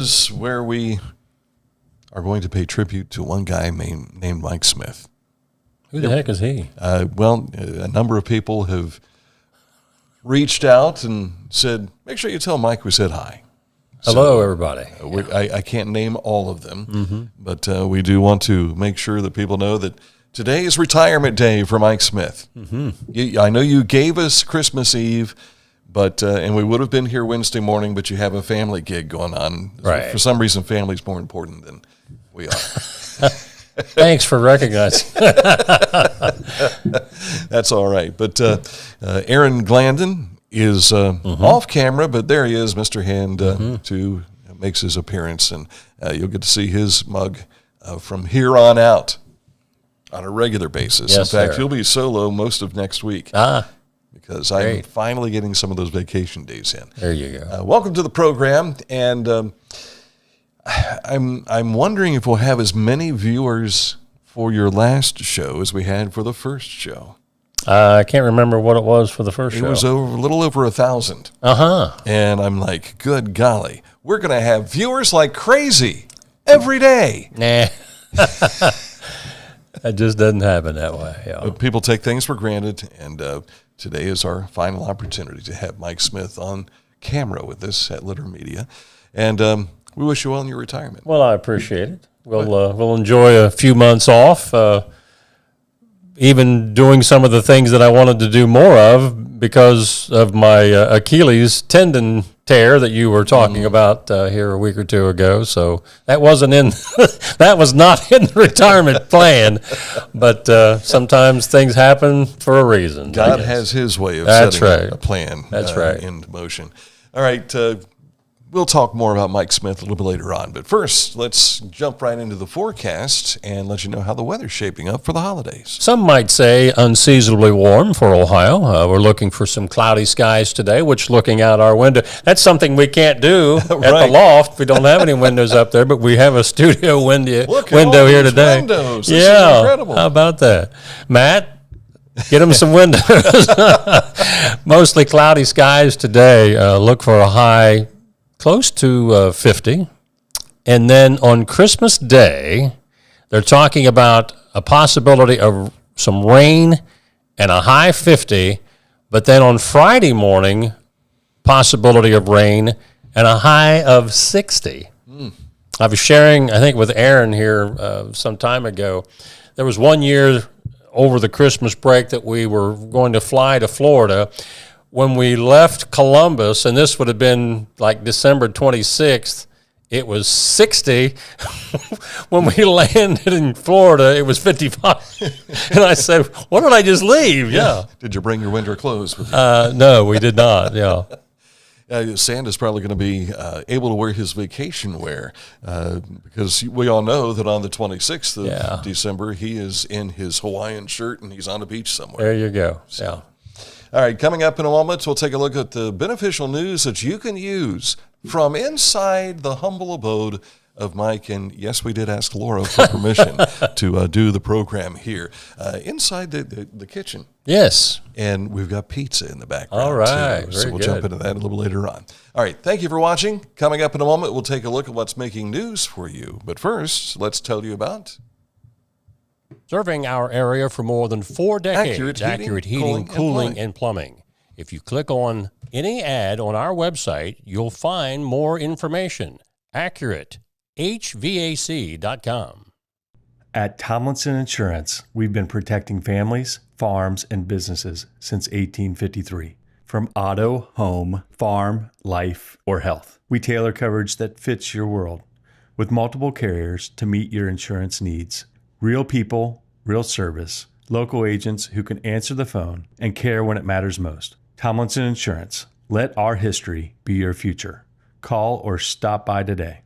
This is where we are going to pay tribute to one guy named Mike Smith. Who the heck is he? Well, a number of people have reached out and said, make sure you tell Mike we said hi. Hello, everybody. I can't name all of them, but we do want to make sure that people know that today is retirement day for Mike Smith. I know you gave us Christmas Eve, but and we would have been here Wednesday morning, but you have a family gig going on. Right. For some reason, family's more important than we are. Thanks for recognizing. That's all right. But Aaron Glandon is off camera, but there he is, Mr. Hand, to makes his appearance, and you'll get to see his mug from here on out on a regular basis. Yes, in fact, sir. he'll be solo most of next week. Because I'm Great. finally getting some of those vacation days in. There you go. Welcome to the program, and I'm wondering if we'll have as many viewers for your last show as we had for the first show. I can't remember what it was for the first show. It was a little over 1,000. And I'm like, good golly, we're going to have viewers like crazy every day. Nah. It just doesn't happen that way. Yeah. But people take things for granted, and today is our final opportunity to have Mike Smith on camera with us at Litter Media. And we wish you well in your retirement. Well, I appreciate it. We'll enjoy a few months off, even doing some of the things that I wanted to do more of because of my Achilles tendon tear that you were talking about here a week or two ago. So that wasn't in that was not in the retirement plan, but sometimes things happen for a reason. God has his way of That's setting right. a plan That's right. into motion. All right, we'll talk more about Mike Smith a little bit later on. But first, let's jump right into the forecast and let you know how the weather's shaping up for the holidays. Some might say unseasonably warm for Ohio. We're looking for some cloudy skies today, which looking out our window, that's something we can't do at the loft. We don't have any windows up there, but we have a studio window here today. Windows. This is incredible. How about that? Matt, get them some windows. Mostly cloudy skies today. Look for a high close to 50. And then on Christmas Day, they're talking about a possibility of some rain and a high 50. But then on Friday morning, possibility of rain and a high of 60. I was sharing, I think, with Aaron here some time ago. There was one year over the Christmas break that we were going to fly to Florida. When we left Columbus, and this would have been like December 26th, it was 60. When we landed in Florida, it was 55. And I said, what did I just leave? Yeah. Did you bring your winter clothes with you? No, we did not. Yeah. Santa's probably going to be able to wear his vacation wear because we all know that on the 26th of December, he is in his Hawaiian shirt and he's on a beach somewhere. There you go. So. Yeah. All right, coming up in a moment, we'll take a look at the beneficial news that you can use from inside the humble abode of Mike. And yes, we did ask Laura for permission to do the program here inside the kitchen. Yes. And we've got pizza in the background. All right. Too, so we'll jump into that a little later on. All right, thank you for watching. Coming up in a moment, we'll take a look at what's making news for you. But first, let's tell you about serving our area for more than 4 decades. Accurate heating, cooling, and plumbing. If you click on any ad on our website, you'll find more information. AccurateHVAC.com. At Tomlinson Insurance, we've been protecting families, farms, and businesses since 1853. From auto, home, farm, life, or health, we tailor coverage that fits your world with multiple carriers to meet your insurance needs. Real people, real service, local agents who can answer the phone and care when it matters most. Tomlinson Insurance. Let our history be your future. Call or stop by today.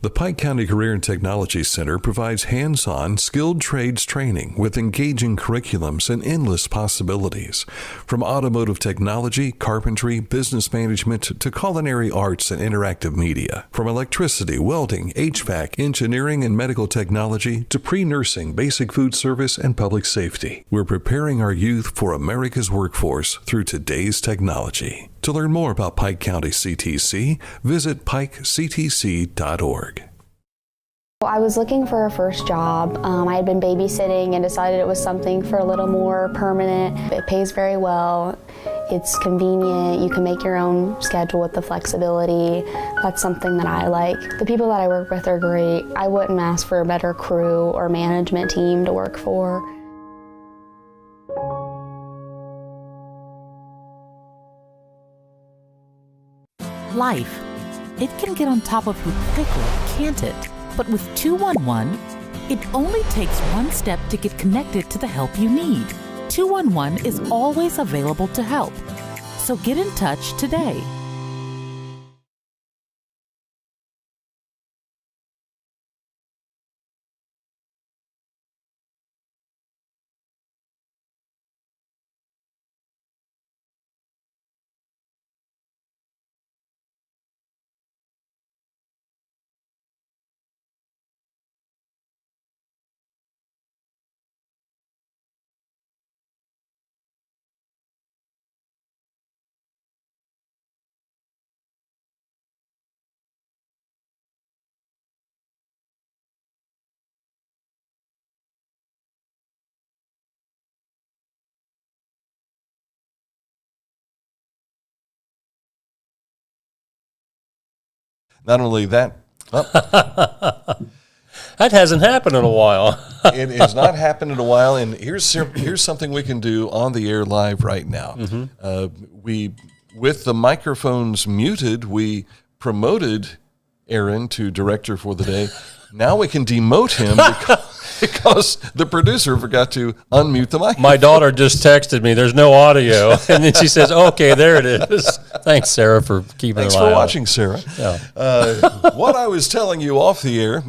The Pike County Career and Technology Center provides hands-on, skilled trades training with engaging curriculums and endless possibilities. From automotive technology, carpentry, business management, to culinary arts and interactive media. From electricity, welding, HVAC, engineering, and medical technology to pre-nursing, basic food service, and public safety. We're preparing our youth for America's workforce through today's technology. To learn more about Pike County CTC, visit pikectc.org. I was looking for a first job. I had been babysitting and decided it was something for a little more permanent. It pays very well. It's convenient. You can make your own schedule with the flexibility. That's something that I like. The people that I work with are great. I wouldn't ask for a better crew or management team to work for. Life. It can get on top of you quickly, can't it? But with 211, it only takes one step to get connected to the help you need. 211 is always available to help. So get in touch today. Not only that, That hasn't happened in a while. it has not happened in a while, and here's something we can do on the air live right now. We, with the microphones muted, we promoted Aaron to director for the day. Now we can demote him because the producer forgot to unmute the mic. My daughter just texted me, there's no audio. And then she says, okay, there it is. Thanks, Sarah, for keeping Thanks an eye for on watching, Sarah. Yeah. What I was telling you off the air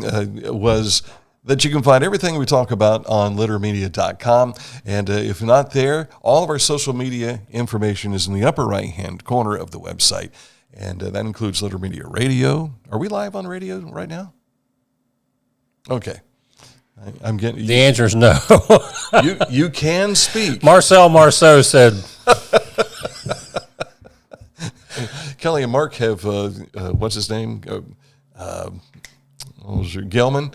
was that you can find everything we talk about on littermedia.com. And if not there, all of our social media information is in the upper right-hand corner of the website. And that includes Litter Media Radio. Are we live on radio right now? Okay. I'm getting The answer is no. you can speak. Marcel Marceau said, Kelly and Mark have what's his name? Gelman,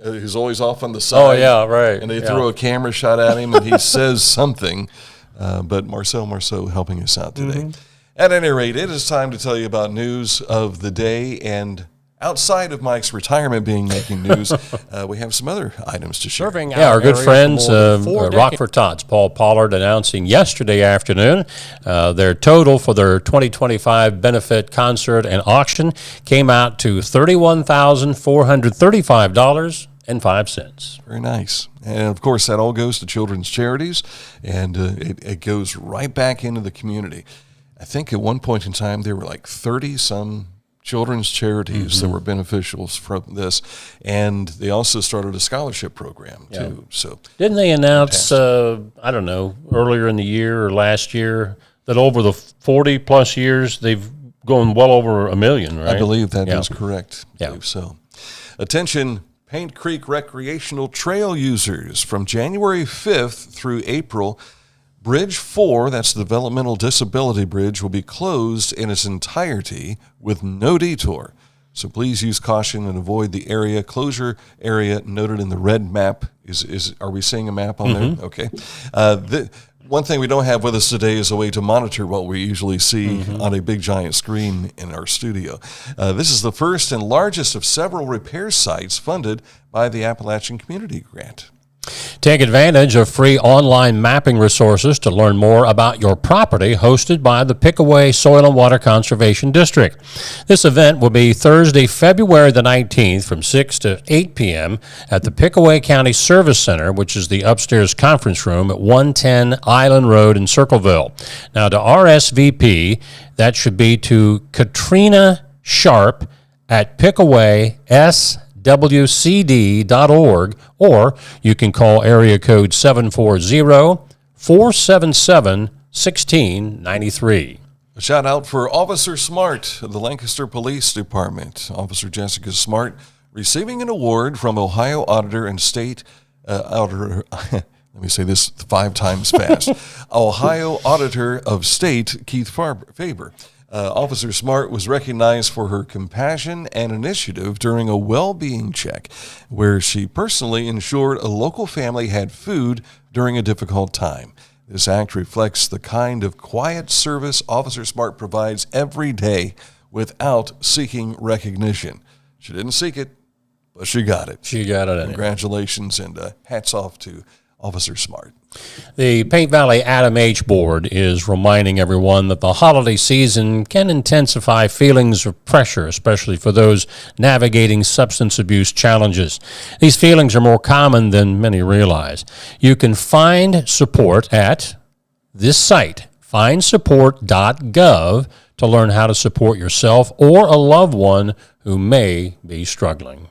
who's always off on the side. oh, yeah, right. And they throw a camera shot at him, and he says something. But Marcel Marceau helping us out today. At any rate, it is time to tell you about news of the day. And outside of Mike's retirement being making news, we have some other items to share. Our good friends, Rockford Tots, Paul Pollard, announcing yesterday afternoon their total for their 2025 benefit concert and auction came out to $31,435.05. Very nice. And, of course, that all goes to children's charities, and it goes right back into the community. I think at one point in time there were like 30-some children's charities that were beneficials from this, and they also started a scholarship program too. So didn't they announce, I don't know, earlier in the year or last year that over the 40-plus years they've gone well over $1 million, right? I believe that is correct. I Yeah. believe so. Attention, Paint Creek recreational trail users, from January 5th through April, Bridge 4, that's the Developmental Disability Bridge, will be closed in its entirety with no detour. So please use caution and avoid the area. Closure area noted in the red map. Are we seeing a map on there? Okay. One thing we don't have with us today is a way to monitor what we usually see on a big giant screen in our studio. This is the first and largest of several repair sites funded by the Appalachian Community Grant. Take advantage of free online mapping resources to learn more about your property, hosted by the Pickaway Soil and Water Conservation District. This event will be Thursday, February the 19th from 6 to 8 p.m. at the Pickaway County Service Center, which is the upstairs conference room at 110 Island Road in Circleville. Now, to RSVP, that should be to Katrina Sharp at pickawayswcd.org, or you can call area code 740-477-1693. A shout out for Officer Smart of the Lancaster Police Department. Officer Jessica Smart receiving an award from Ohio Auditor and State Auditor. Let me say this 5 times fast. Ohio Auditor of State Keith Faber. Officer Smart was recognized for her compassion and initiative during a well-being check where she personally ensured a local family had food during a difficult time. This act reflects the kind of quiet service Officer Smart provides every day without seeking recognition. She didn't seek it, but she got it. She got it. Congratulations and hats off to Officer Smart. The Paint Valley Adam H. Board is reminding everyone that the holiday season can intensify feelings of pressure, especially for those navigating substance abuse challenges. These feelings are more common than many realize. You can find support at this site, findsupport.gov, to learn how to support yourself or a loved one who may be struggling.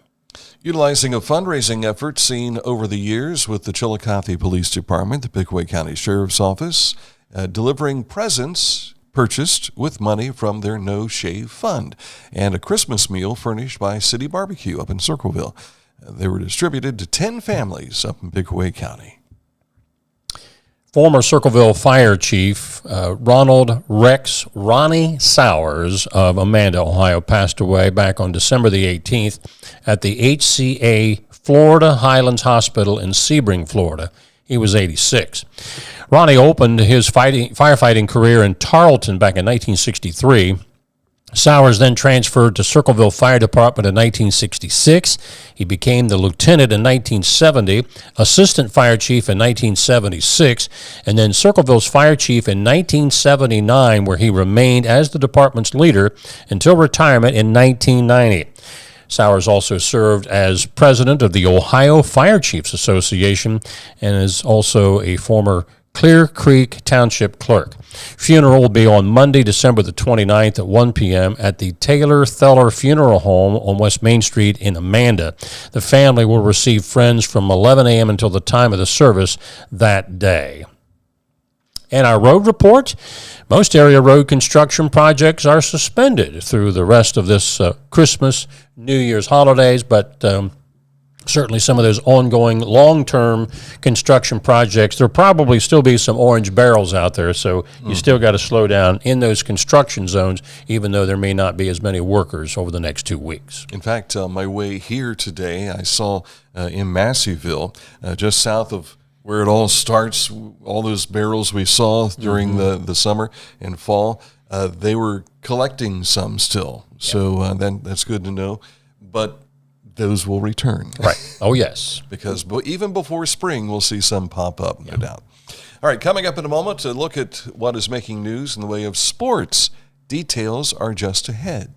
Utilizing a fundraising effort seen over the years with the Chillicothe Police Department, the Pickaway County Sheriff's Office, delivering presents purchased with money from their No Shave Fund, and a Christmas meal furnished by City Barbecue up in Circleville. They were distributed to 10 families up in Pickaway County. Former Circleville Fire Chief Ronnie Sowers of Amanda, Ohio, passed away back on December the 18th at the HCA Florida Highlands Hospital in Sebring, Florida. He was 86. Ronnie opened his firefighting career in Tarleton back in 1963. Sowers then transferred to Circleville Fire Department in 1966. He became the lieutenant in 1970, assistant fire chief in 1976, and then Circleville's fire chief in 1979, where he remained as the department's leader until retirement in 1990. Sowers also served as president of the Ohio Fire Chiefs Association and is also a former Clear Creek Township clerk. Funeral will be on Monday, December the 29th at 1 p.m. at the Taylor Theller Funeral Home on West Main Street in Amanda. The family will receive friends from 11 a.m. until the time of the service that day. And our road report, most area road construction projects are suspended through the rest of this Christmas, New Year's holidays, but certainly some of those ongoing long-term construction projects, there'll probably still be some orange barrels out there, so you still got to slow down in those construction zones, even though there may not be as many workers over the next 2 weeks. In fact, on my way here today, I saw in Masseyville, just south of where it all starts, all those barrels we saw during the summer and fall, they were collecting some still. So that's good to know. But those will return. Right. Oh, yes. Because even before spring, we'll see some pop up, no doubt. All right, coming up in a moment to look at what is making news in the way of sports. Details are just ahead.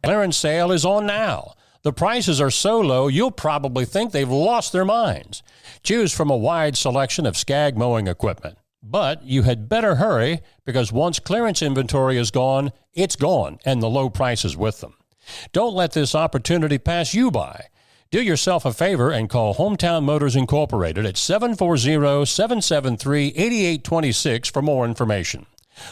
Clearance sale is on now. The prices are so low, you'll probably think they've lost their minds. Choose from a wide selection of Skag mowing equipment. But you had better hurry, because once clearance inventory is gone, it's gone, and the low prices with them. Don't let this opportunity pass you by. Do yourself a favor and call Hometown Motors Incorporated at 740-773-8826 for more information.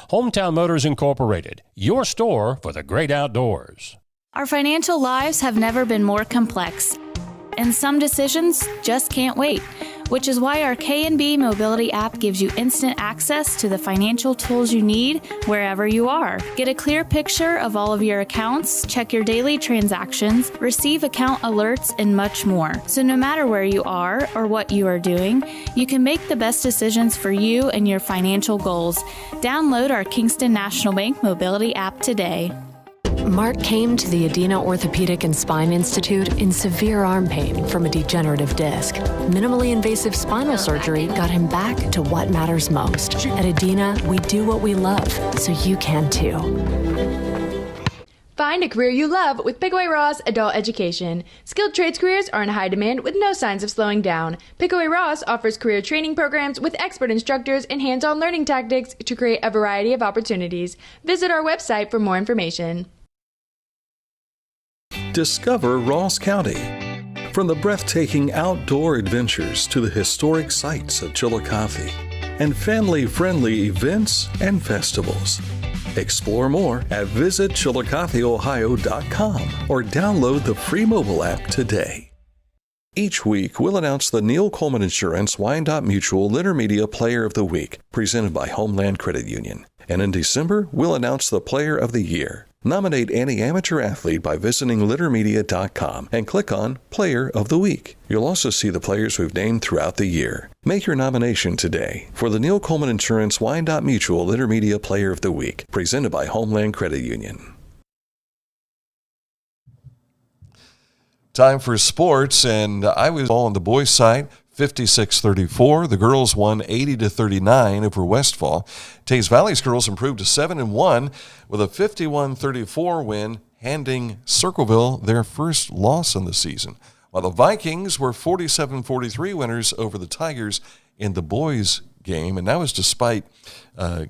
Hometown Motors Incorporated, your store for the great outdoors. Our financial lives have never been more complex, and some decisions just can't wait, which is why our K&B Mobility app gives you instant access to the financial tools you need wherever you are. Get a clear picture of all of your accounts, check your daily transactions, receive account alerts, and much more. So no matter where you are or what you are doing, you can make the best decisions for you and your financial goals. Download our Kingston National Bank Mobility app today. Mark came to the Adina Orthopedic and Spine Institute in severe arm pain from a degenerative disc. Minimally invasive spinal surgery got him back to what matters most. At Adina, we do what we love, so you can too. Find a career you love with Pickaway Ross Adult Education. Skilled trades careers are in high demand with no signs of slowing down. Pickaway Ross offers career training programs with expert instructors and hands-on learning tactics to create a variety of opportunities. Visit our website for more information. Discover Ross County. From the breathtaking outdoor adventures to the historic sights of Chillicothe and family-friendly events and festivals. Explore more at visitchillicotheohio.com or download the free mobile app today. Each week, we'll announce the Neil Coleman Insurance Wyandotte Mutual Intermedia Player of the Week, presented by Homeland Credit Union. And in December, we'll announce the Player of the Year. Nominate any amateur athlete by visiting littermedia.com and click on Player of the Week. You'll also see the players we've named throughout the year. Make your nomination today for the Neil Coleman Insurance Wyandotte Mutual Intermedia Player of the Week, presented by Homeland Credit Union. Time for sports, and I was all on the boys' side, 56-34. The girls won 80-39 over Westfall. Tays Valley's girls improved to 7-1 with a 51-34 win, handing Circleville their first loss in the season. While the Vikings were 47-43 winners over the Tigers in the boys' game, and that was despite a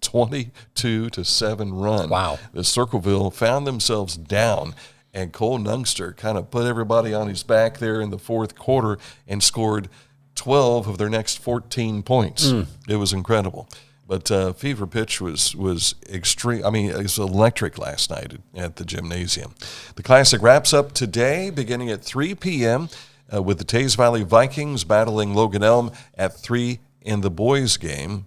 22-7 run. Wow. The Circleville found themselves down, and Cole Nungster kind of put everybody on his back there in the fourth quarter and scored 12 of their next 14 points. It was incredible. But fever pitch was extreme. I mean, it was electric last night at the gymnasium. The Classic wraps up today, beginning at 3 p.m. With the Tays Valley Vikings battling Logan Elm at 3 in the boys' game.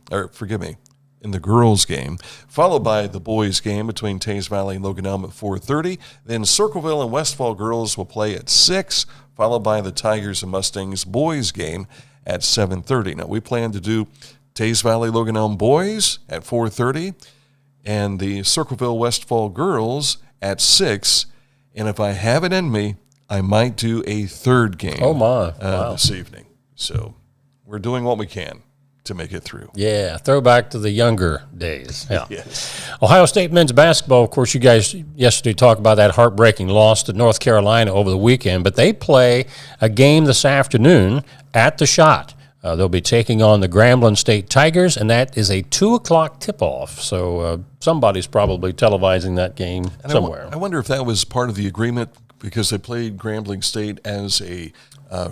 In the girls' game, followed by the boys' game between Tays Valley and Logan Elm at 4:30. Then Circleville and Westfall girls will play at 6, followed by the Tigers and Mustangs boys' game at 7:30. Now, we plan to do Tays Valley Logan Elm boys at 4:30 and the Circleville Westfall girls at 6. And if I have it in me, I might do a third game this evening. So we're doing what we can to make it through. Yeah, throwback to the younger days. Yeah. Yes. Ohio State men's basketball, of course, you guys yesterday talked about that heartbreaking loss to North Carolina over the weekend, but they play a game this afternoon at the Shot. They'll be taking on the Grambling State Tigers, and that is a 2 o'clock tip-off. So somebody's probably televising that game somewhere. I wonder if that was part of the agreement because they played Grambling State as a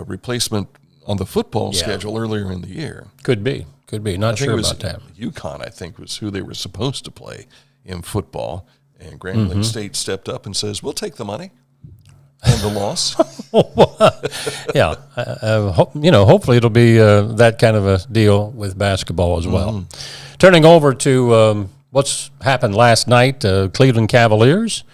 replacement on the football schedule earlier in the year. Could be. Not sure about that. UConn, I think, was who they were supposed to play in football. And Grambling State stepped up and says, we'll take the money and the loss. Yeah. Hopefully it'll be that kind of a deal with basketball as well. Turning over to what's happened last night, Cleveland Cavaliers,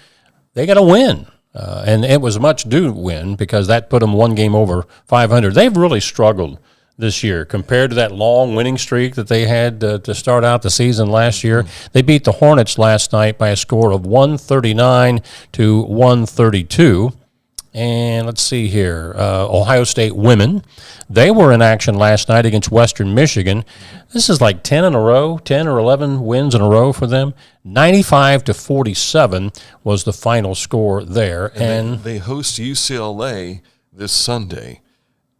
they got a win. And it was a much-due win because that put them one game over 500. They've really struggled this year compared to that long winning streak that they had to start out the season last year. They beat the Hornets last night by a score of 139-132. And let's see here, Ohio State women, they were in action last night against Western Michigan. This is like 10 in a row, 10 or 11 wins in a row for them. 95-47 was the final score there. And they host UCLA this Sunday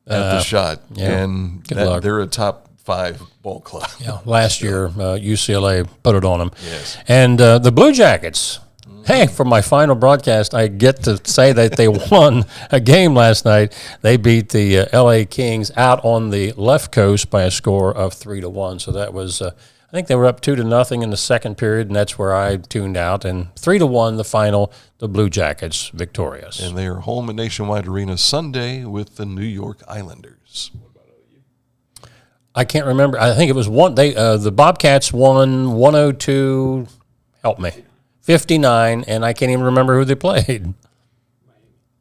at the Shot. Yeah, and they're a top 5 ball club. Yeah, last year UCLA put it on them. Yes. And the Blue Jackets, hey, for my final broadcast, I get to say that they won a game last night. They beat the L.A. Kings out on the left coast by a score of 3-1. So that was, I think they were up 2-0 in the second period, and that's where I tuned out. And 3-1, the final, the Blue Jackets victorious. And they are home at Nationwide Arena Sunday with the New York Islanders. I can't remember. I think it was the Bobcats won 102. Help me. 59, and I can't even remember who they played.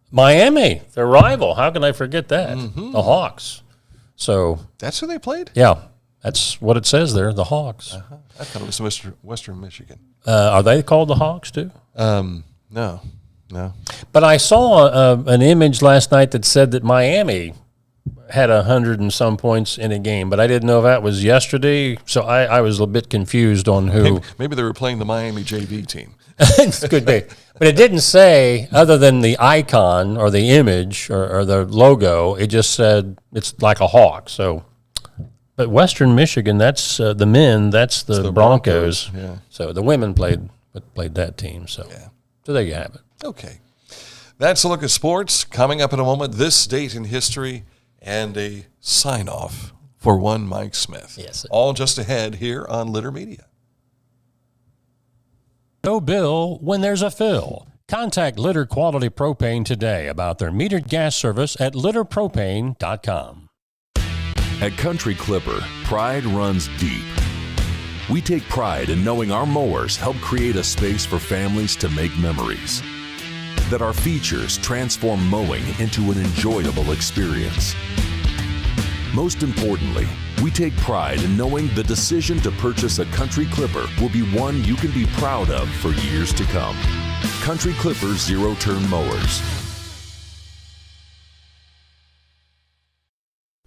Miami, their rival. How can I forget that? The Hawks. So that's who they played? Yeah, that's what it says there, the Hawks. I thought it was Western Michigan. Are they called the Hawks too? No. But I saw an image last night that said that Miami had 100 and some points in a game, but I didn't know if that was yesterday, so I was a bit confused on who. Maybe they were playing the Miami JV team. It could be. But it didn't say, other than the icon or the image or the logo, it just said it's like a hawk. So, but Western Michigan, that's the men, that's the Broncos. Yeah. So the women played that team. So, so there you have it. Okay. That's a look at sports. Coming up in a moment, this date in history and a sign-off for one Mike Smith. Yes. All just ahead here on Litter Media. No bill when there's a fill. Contact Litter Quality Propane today about their metered gas service at litterpropane.com. At Country Clipper, pride runs deep. We take pride in knowing our mowers help create a space for families to make memories. That our features transform mowing into an enjoyable experience. Most importantly, we take pride in knowing the decision to purchase a Country Clipper will be one you can be proud of for years to come. Country Clipper zero-turn mowers.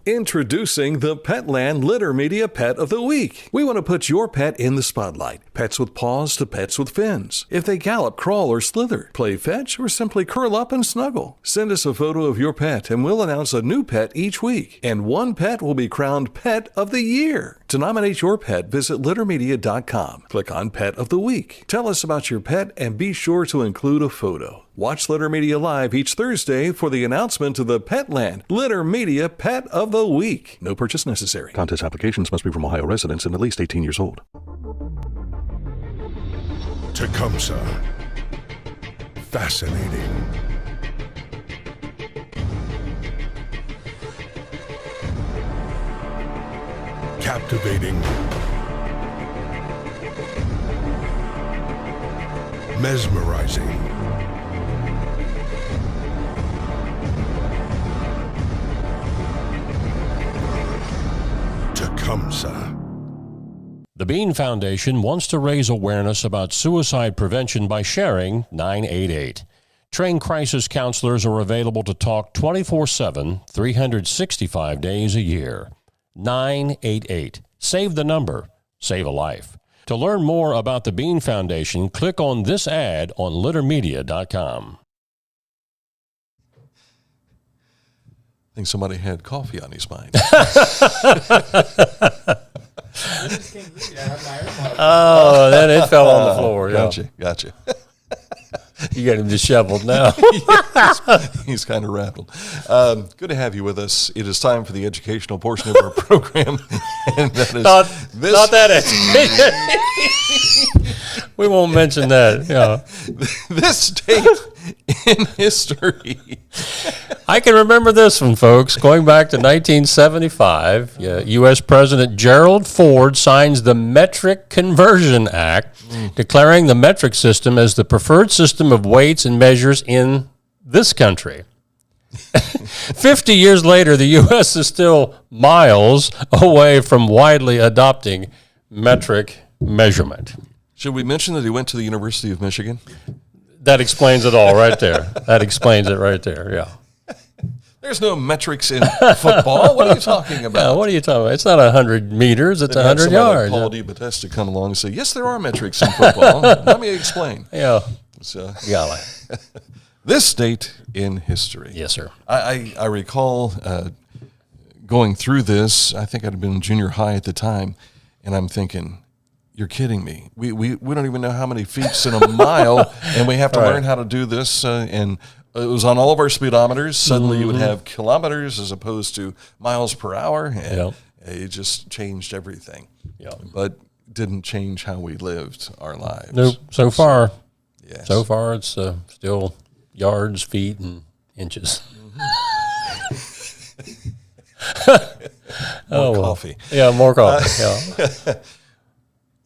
Introducing the Petland Litter Media Pet of the Week. We want to put your pet in the spotlight. Pets with paws to pets with fins. If they gallop, crawl, or slither, play fetch, or simply curl up and snuggle. Send us a photo of your pet and we'll announce a new pet each week. And one pet will be crowned Pet of the Year. To nominate your pet, visit littermedia.com. Click on Pet of the Week. Tell us about your pet and be sure to include a photo. Watch Litter Media Live each Thursday for the announcement of the Petland Litter Media Pet of the Week. No purchase necessary. Contest applications must be from Ohio residents and at least 18 years old. Tecumseh. Fascinating. Captivating. Mesmerizing. Tecumseh. The Bean Foundation wants to raise awareness about suicide prevention by sharing 988. Trained crisis counselors are available to talk 24/7, 365 days a year. 988. Save the number. Save a life. To learn more about the Bean Foundation, click on this ad on littermedia.com. I think somebody had coffee on his mind. Oh, then it fell on the floor. Gotcha. You got him disheveled now. He's kind of rattled. Good to have you with us. It is time for the educational portion of our program. And that is not that education. We won't mention that. Yeah. This date in history. I can remember this one, folks. Going back to 1975, U.S. President Gerald Ford signs the Metric Conversion Act, declaring the metric system as the preferred system of weights and measures in this country. 50 years later, the U.S. is still miles away from widely adopting metric measurement. Should we mention that he went to the University of Michigan? That explains it all right there. That explains it right there, yeah. There's no metrics in football. What are you talking about? Yeah, what are you talking about? It's not 100 meters, it's 100 yards. Paul D. Bethesda come along and say, yes, there are metrics in football. Let me explain. Yeah. So, yeah. This date in history. Yes, sir. I recall going through this. I think I'd have been in junior high at the time, and I'm thinking, you're kidding me. We don't even know how many feet's in a mile, and we have to learn how to do this. And it was on all of our speedometers. Suddenly you would have kilometers as opposed to miles per hour, and it just changed everything. Yeah. But didn't change how we lived our lives. Nope. So far, yes. So far it's still yards, feet, and inches. More coffee. Yeah, more coffee. Yeah.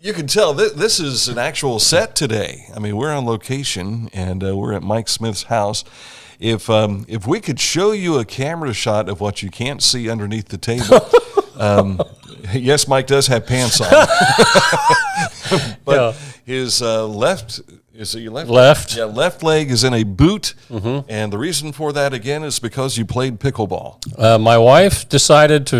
You can tell this is an actual set today. I mean, we're on location, and we're at Mike Smith's house. If we could show you a camera shot of what you can't see underneath the table, yes, Mike does have pants on, but his left. Is it your left? Left. Yeah, left leg is in a boot, and the reason for that, again, is because you played pickleball. My wife decided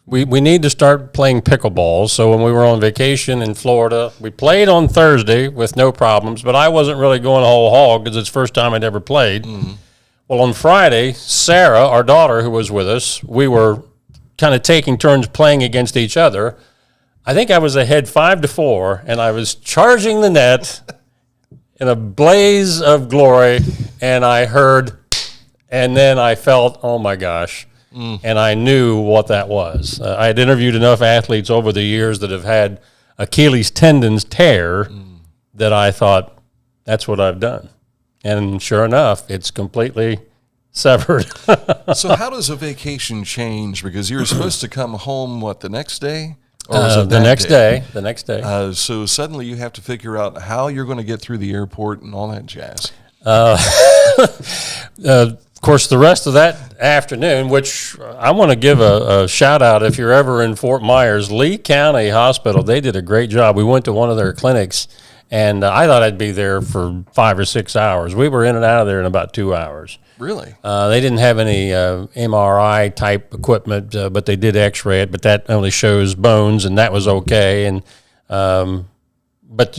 we need to start playing pickleball, so when we were on vacation in Florida, we played on Thursday with no problems, but I wasn't really going whole hog because it's the first time I'd ever played. Well, on Friday, Sarah, our daughter, who was with us, we were kind of taking turns playing against each other. I think I was ahead 5-4, and I was charging the net in a blaze of glory, and I heard, and then I felt, oh my gosh. And I knew what that was. I had interviewed enough athletes over the years that have had Achilles tendons tear that I thought, that's what I've done. And sure enough, it's completely severed. So how does a vacation change? Because you're supposed to come home, the next day? Or was it the next day. The next day. So suddenly you have to figure out how you're going to get through the airport and all that jazz. Of course, the rest of that afternoon, which I want to give a shout out if you're ever in Fort Myers, Lee County Hospital, they did a great job. We went to one of their clinics, and I thought I'd be there for 5 or 6 hours. We were in and out of there in about 2 hours. Really? They didn't have any MRI type equipment, but they did X-ray it, but that only shows bones, and that was okay. And but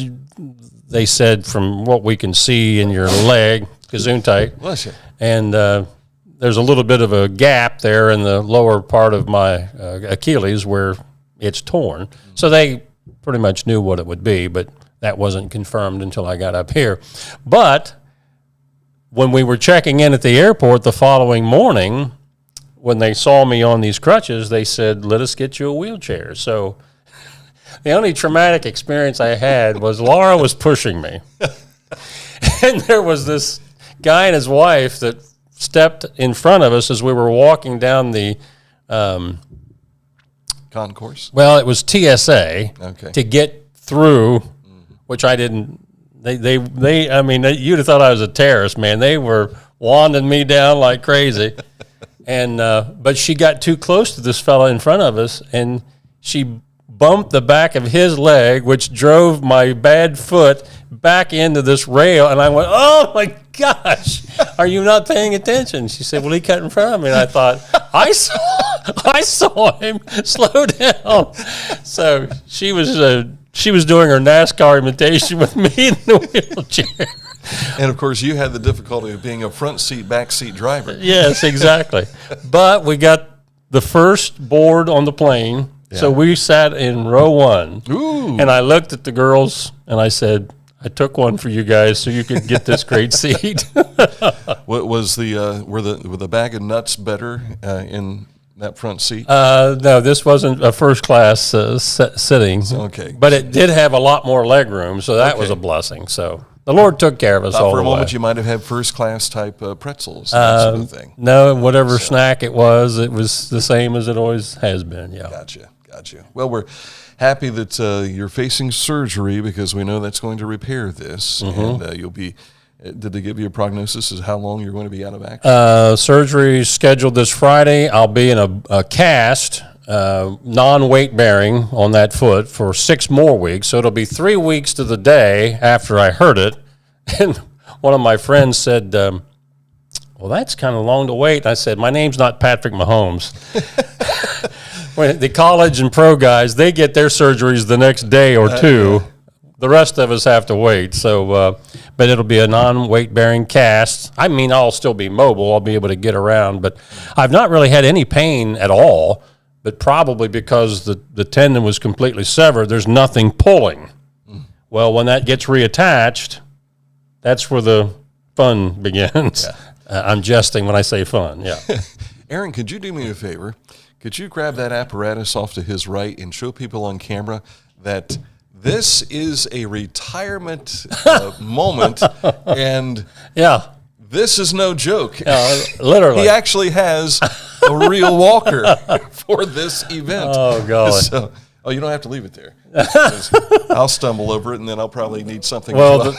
they said from what we can see in your leg, Gesundheit. Bless you. And there's a little bit of a gap there in the lower part of my Achilles where it's torn. So they pretty much knew what it would be, but that wasn't confirmed until I got up here. But when we were checking in at the airport the following morning, when they saw me on these crutches, they said, let us get you a wheelchair. So the only traumatic experience I had was Laura was pushing me. And there was this guy and his wife that stepped in front of us as we were walking down the concourse. Well, it was TSA to get through, which I didn't. They I mean, you'd have thought I was a terrorist, man. They were wanding me down like crazy, and but she got too close to this fella in front of us, and she bumped the back of his leg, which drove my bad foot back into this rail, and I went, oh my gosh, are you not paying attention? She said, well, he cut in front of me, and I thought, I saw him slow down. So she was doing her NASCAR imitation with me in the wheelchair. And of course, you had the difficulty of being a front seat, back seat driver. Yes, exactly. But we got the first board on the plane. Yeah. So we sat in row 1. Ooh. And I looked at the girls and I said, I took one for you guys so you could get this great seat. What was were the bag of nuts better in that front seat? No, this wasn't a first class sitting. Okay. But it did have a lot more leg room, so that was a blessing. So the Lord took care of us all the way. For a moment, you might have had first class type pretzels, that sort of thing. No, whatever snack it was the same as it always has been. Yeah. Gotcha. Well, we're happy that you're facing surgery because we know that's going to repair this, and you'll be. Did they give you a prognosis as how long you're going to be out of action? Surgery scheduled this Friday. I'll be in a cast, non-weight bearing on that foot for 6 more weeks. So it'll be 3 weeks to the day after I hurt it. And one of my friends said, well, that's kind of long to wait. I said, my name's not Patrick Mahomes. When the college and pro guys, they get their surgeries the next day or two. The rest of us have to wait. So, but it'll be a non-weight bearing cast. I mean, I'll still be mobile. I'll be able to get around, but I've not really had any pain at all. But probably because the tendon was completely severed, there's nothing pulling. Well, when that gets reattached, that's where the fun begins. I'm jesting when I say fun. Yeah. Aaron, could you do me a favor? Could you grab that apparatus off to his right and show people on camera that this is a retirement moment, and this is no joke. Literally. He actually has a real walker for this event. Oh, golly. So, you don't have to leave it there. I'll stumble over it, and then I'll probably need something. Well,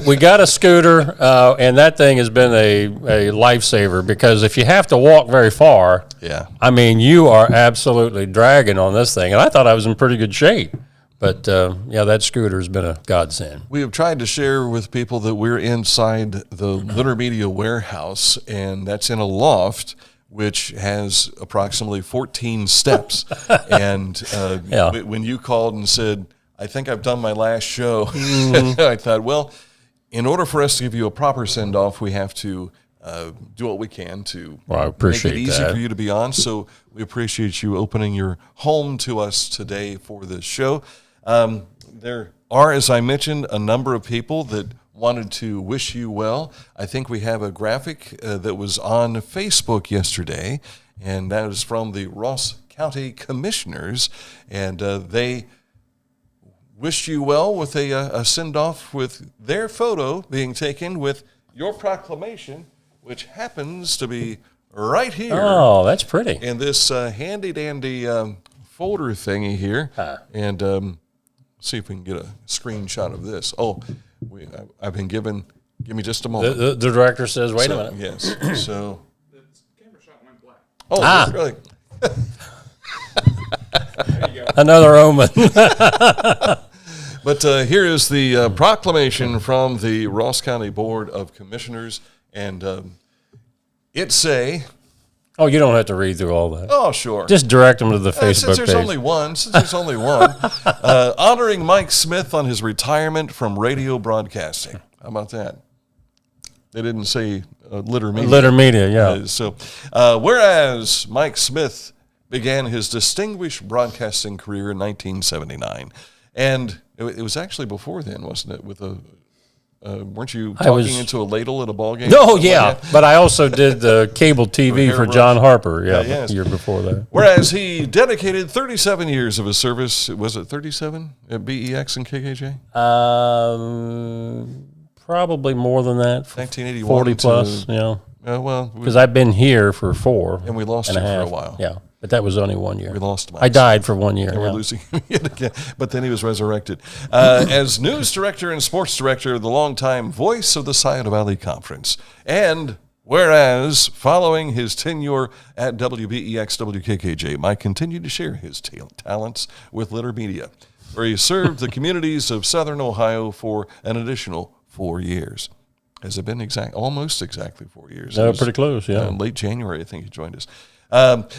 we got a scooter, and that thing has been a lifesaver because if you have to walk very far, I mean, you are absolutely dragging on this thing. And I thought I was in pretty good shape. But, that scooter has been a godsend. We have tried to share with people that we're inside the Lunar Media warehouse, and that's in a loft, which has approximately 14 steps. And when you called and said, I think I've done my last show, I thought, well, in order for us to give you a proper send-off, we have to do what we can to make it easy for you to be on. So we appreciate you opening your home to us today for this show. There are, as I mentioned, a number of people that wanted to wish you well. I think we have a graphic that was on Facebook yesterday, and that is from the Ross County Commissioners, and they wished you well with a send-off with their photo being taken with your proclamation, which happens to be right here. Oh, that's pretty. In this handy-dandy folder thingy here. And see if we can get a screenshot of this. Oh, I've been given, give me just a moment. The director says, wait a minute. Yes, so. The camera shot went black. Oh, really? There you go. Another omen. But here is the proclamation from the Ross County Board of Commissioners, and it say... Oh, you don't have to read through all that. Oh, sure. Just direct them to the Facebook since there's page. only one, honoring Mike Smith on his retirement from radio broadcasting. How about that? They didn't say Litter Media. Litter Media, yeah. Whereas Mike Smith began his distinguished broadcasting career in 1979, and it was actually before then, wasn't it? With a weren't you talking into a ladle at a ball game? No, yeah, but I also did the cable TV for John Harper, yes. The year before that. Whereas he dedicated 37 years of his service, was it 37 at BEX and KKJ? Probably more than that. 1981 40 plus, yeah. Well, because I've been here for 4 and we lost and him a half. for a while. Yeah, but that was only 1 year. We lost him. I died for 1 year. And we're losing him yet again. But then he was resurrected. As news director and sports director, the longtime voice of the Scioto Valley Conference. And whereas, following his tenure at WBEX WKKJ, Mike continued to share his talents with Litter Media, where he served the communities of Southern Ohio for an additional 4 years. Has it been almost exactly 4 years? No, pretty close, yeah. Late January, I think he joined us.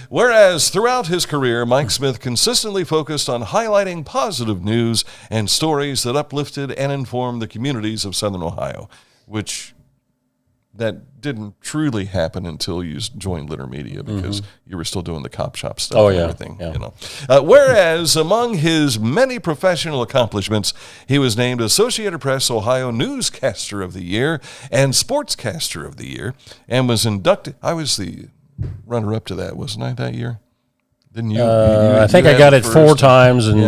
Whereas throughout his career, Mike Smith consistently focused on highlighting positive news and stories that uplifted and informed the communities of Southern Ohio, which that didn't truly happen until you joined Litter Media, because you were still doing the cop shop stuff and everything. Yeah. You know. Whereas among his many professional accomplishments, he was named Associated Press Ohio Newscaster of the Year and Sportscaster of the Year, and was inducted. I was the runner-up to that, wasn't I, that year? Didn't you? I think I got it 4 times, and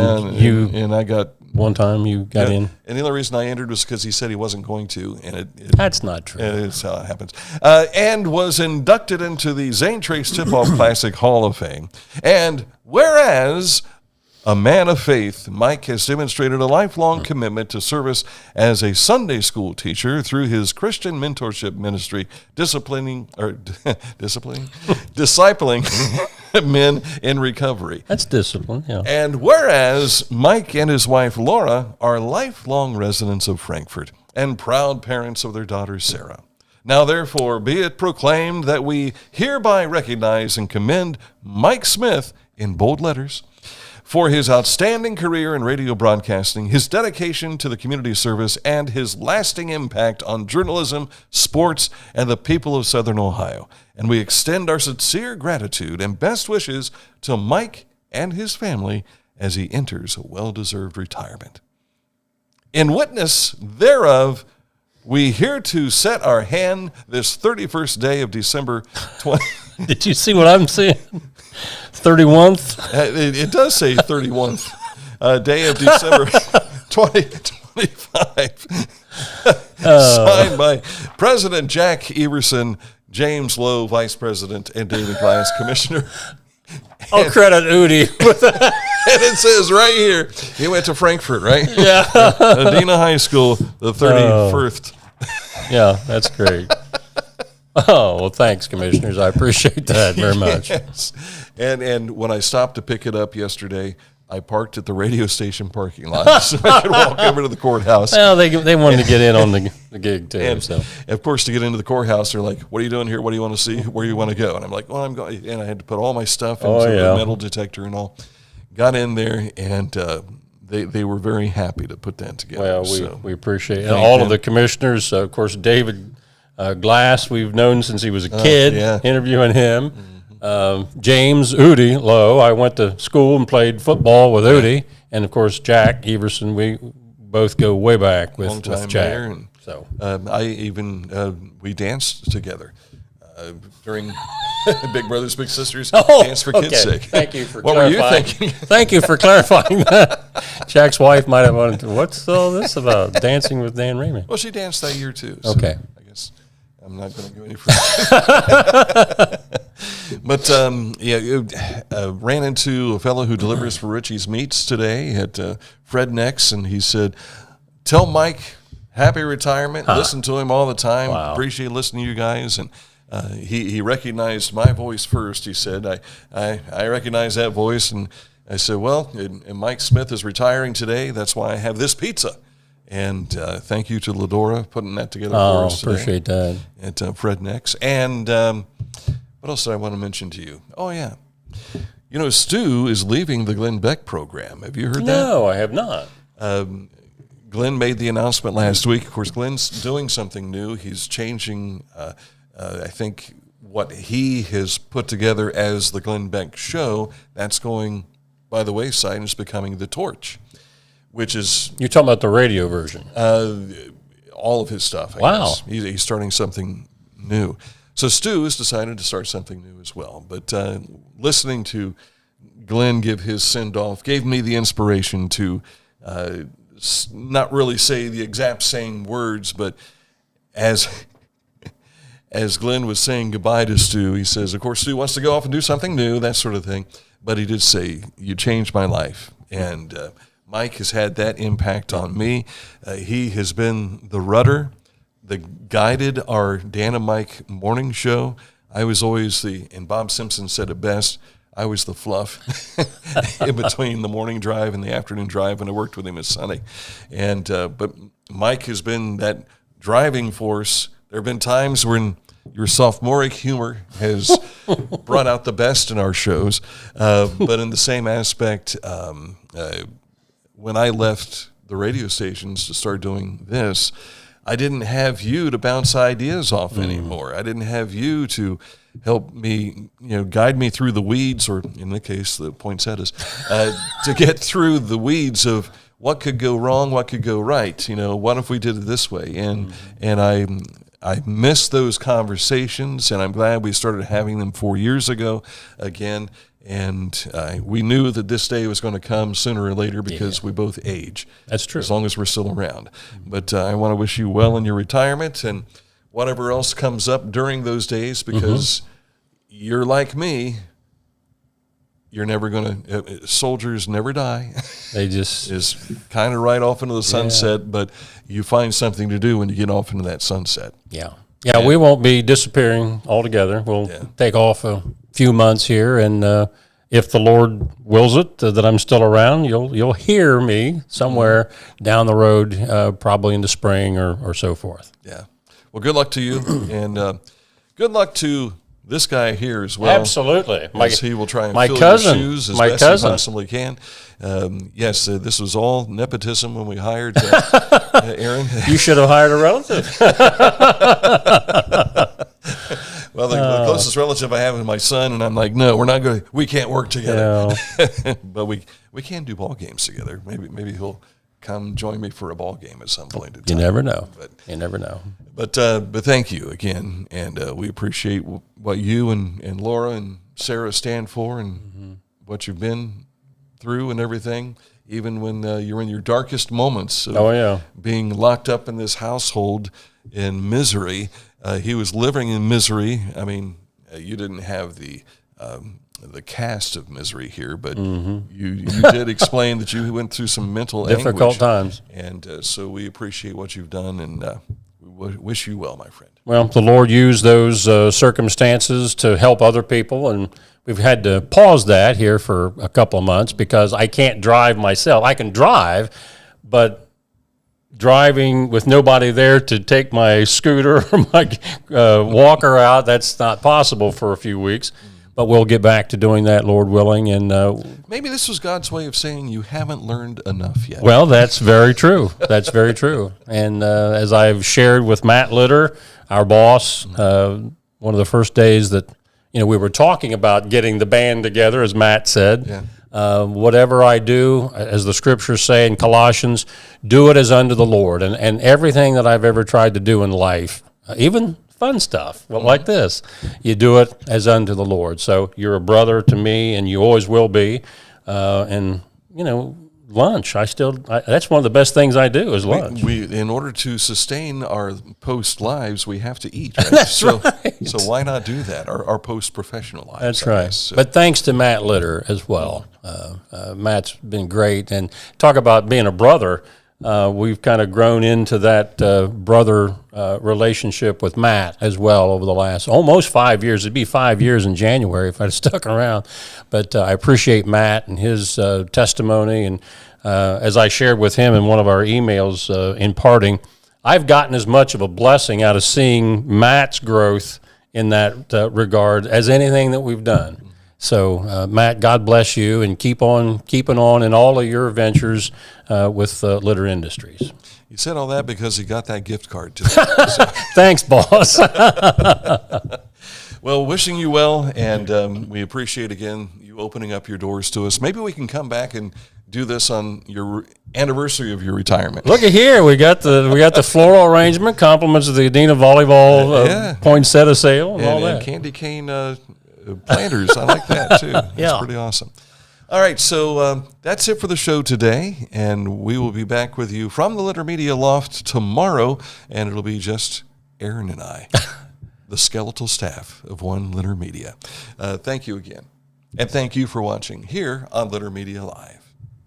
I got 1 time you got in. And the only reason I entered was because he said he wasn't going to, and that's not true. It's how it happens. And was inducted into the Zane Trace Tip-Off Classic Hall of Fame. And whereas a man of faith, Mike has demonstrated a lifelong commitment to service as a Sunday school teacher through his Christian mentorship ministry, discipling men in recovery. That's discipline, yeah. And whereas Mike and his wife Laura are lifelong residents of Frankfort and proud parents of their daughter Sarah. Now, therefore, be it proclaimed that we hereby recognize and commend Mike Smith in bold letters for his outstanding career in radio broadcasting, his dedication to the community service, and his lasting impact on journalism, sports, and the people of Southern Ohio. And we extend our sincere gratitude and best wishes to Mike and his family as he enters a well-deserved retirement. In witness thereof, we here to set our hand this 31st day of December 20. Did you see what I'm seeing? 31th? It does say 31th day of December 2025. Signed by President Jack Everson, James Lowe, Vice President, and David Glass, Commissioner. I'll credit Udi. And it says right here, he went to Frankfort, right? Yeah. Adena High School, the 31st. Yeah, that's great. Oh, well, thanks, Commissioners. I appreciate that very much. Yes. And when I stopped to pick it up yesterday, I parked at the radio station parking lot so I could walk over to the courthouse. Well, they wanted to get in on the gig, too. And, so. of course, to get into the courthouse, they're like, what are you doing here? What do you want to see? Where do you want to go? And I'm like, well, I'm going. And I had to put all my stuff into the metal detector and all. Got in there, and they were very happy to put that together. Well, we appreciate it. And all of the commissioners, of course, David Glass, we've known since he was a kid, interviewing him. James Udi Lowe, I went to school and played football with Udi. And, of course, Jack Everson, we both go way back with Jack. So we danced together during Big Brothers Big Sisters Oh, Dance for Kids' Sake. Thank you for what clarifying. were you thinking? Thank you for clarifying that. Jack's wife might have wanted to, what's all this about dancing with Dan Ramey? Well, she danced that year too. So Okay. I guess I'm not going to go any further. But ran into a fellow who delivers for Richie's Meats today at Fred Nex, and he said, "Tell Mike happy retirement. Listen to him all the time. Wow. Appreciate listening to you guys." And he recognized my voice first. He said, "I recognize that voice." And I said, "Well, and Mike Smith is retiring today. That's why I have this pizza." And thank you to Ladora putting that together for us today. Appreciate that. At Fred Nex. And what else did I want to mention to you? Oh, yeah. You know, Stu is leaving the Glenn Beck program. Have you heard that? No, I have not. Glenn made the announcement last week. Of course, Glenn's doing something new. He's changing, I think, what he has put together as the Glenn Beck show. That's going by the wayside and is becoming The Torch, which is... You're talking about the radio version? All of his stuff, I Wow. guess. He's starting something new. So Stu has decided to start something new as well. But listening to Glenn give his send-off gave me the inspiration to not really say the exact same words, but as Glenn was saying goodbye to Stu, he says, of course, Stu wants to go off and do something new, that sort of thing. But he did say, "You changed my life." And Mike has had that impact on me. He has been the rudder that guided our Dan and Mike morning show. I was always and Bob Simpson said it best, I was the fluff in between the morning drive and the afternoon drive when I worked with him at Sunny. And but Mike has been that driving force. There have been times when your sophomoric humor has brought out the best in our shows. But in the same aspect, when I left the radio stations to start doing this, I didn't have you to bounce ideas off anymore. I didn't have you to help me, guide me through the weeds, or in the case, the poinsettias, to get through the weeds of what could go wrong, what could go right. What if we did it this way? And I miss those conversations, and I'm glad we started having them 4 years ago again. And we knew that this day was going to come sooner or later because we both age. That's true. As long as we're still around. But I want to wish you well in your retirement and whatever else comes up during those days, because you're like me. You're never going to, soldiers never die. They just... is kind of right off into the sunset, but you find something to do when you get off into that sunset. Yeah, we won't be disappearing altogether. We'll take off a few months here, and if the Lord wills it, that I'm still around, you'll hear me somewhere down the road, probably in the spring or so forth. Yeah. Well, good luck to you, and good luck to this guy here as well. Absolutely. He will try and my fill cousin, your shoes as my best cousin. he possibly can. Yes, this was all nepotism when we hired Aaron. You should have hired a relative. Well, the closest relative I have is my son, and I'm like, no, we can't work together. But we can do ball games together. Maybe he'll come join me for a ball game at some point in time. You never know. You never know. But thank you again, and we appreciate what you and Laura and Sarah stand for, and what you've been through and everything. Even when you're in your darkest moments of being locked up in this household in misery. He was living in misery. I mean, you didn't have the cast of misery here, but you did explain that you went through some mental difficult anguish. times. And so we appreciate what you've done, and we wish you well, my friend. Well, the Lord used those circumstances to help other people, and we've had to pause that here for a couple of months because I can't drive myself. I can drive, but driving with nobody there to take my scooter or my walker out, that's not possible for a few weeks. But we'll get back to doing that, Lord willing. And maybe this was God's way of saying you haven't learned enough yet. Well, that's very true. That's very true. And as I've shared with Matt Litter, our boss, one of the first days that we were talking about getting the band together, as Matt said, whatever I do, as the scriptures say in Colossians, do it as unto the Lord. And everything that I've ever tried to do in life, even fun stuff like this, you do it as unto the Lord. So you're a brother to me, and you always will be. And, lunch, that's one of the best things I do is lunch. We in order to sustain our post lives, we have to eat, right? That's right. So why not do that, our post-professional lives? That's I right. guess. So, But thanks to Matt Litter as well. Matt's been great. And talk about being a brother. We've kind of grown into that brother relationship with Matt as well over the last almost 5 years. It'd be 5 years in January if I'd stuck around. But I appreciate Matt and his testimony. And as I shared with him in one of our emails in parting, I've gotten as much of a blessing out of seeing Matt's growth in that regard as anything that we've done. So, Matt, God bless you, and keep on keeping on in all of your ventures with Litter Industries. you said all that because you got that gift card today. So. Thanks, boss. Well, wishing you well, and we appreciate, again, you opening up your doors to us. Maybe we can come back and do this on your anniversary of your retirement. Look at here, we got the floral arrangement, compliments of the Adina volleyball poinsettia sale, and all that. And candy cane planters. I like that too. That's pretty awesome. All right, so that's it for the show today, and we will be back with you from the Litter Media Loft tomorrow, and it'll be just Aaron and I, the skeletal staff of One Litter Media. Thank you again, and thank you for watching here on Litter Media Live.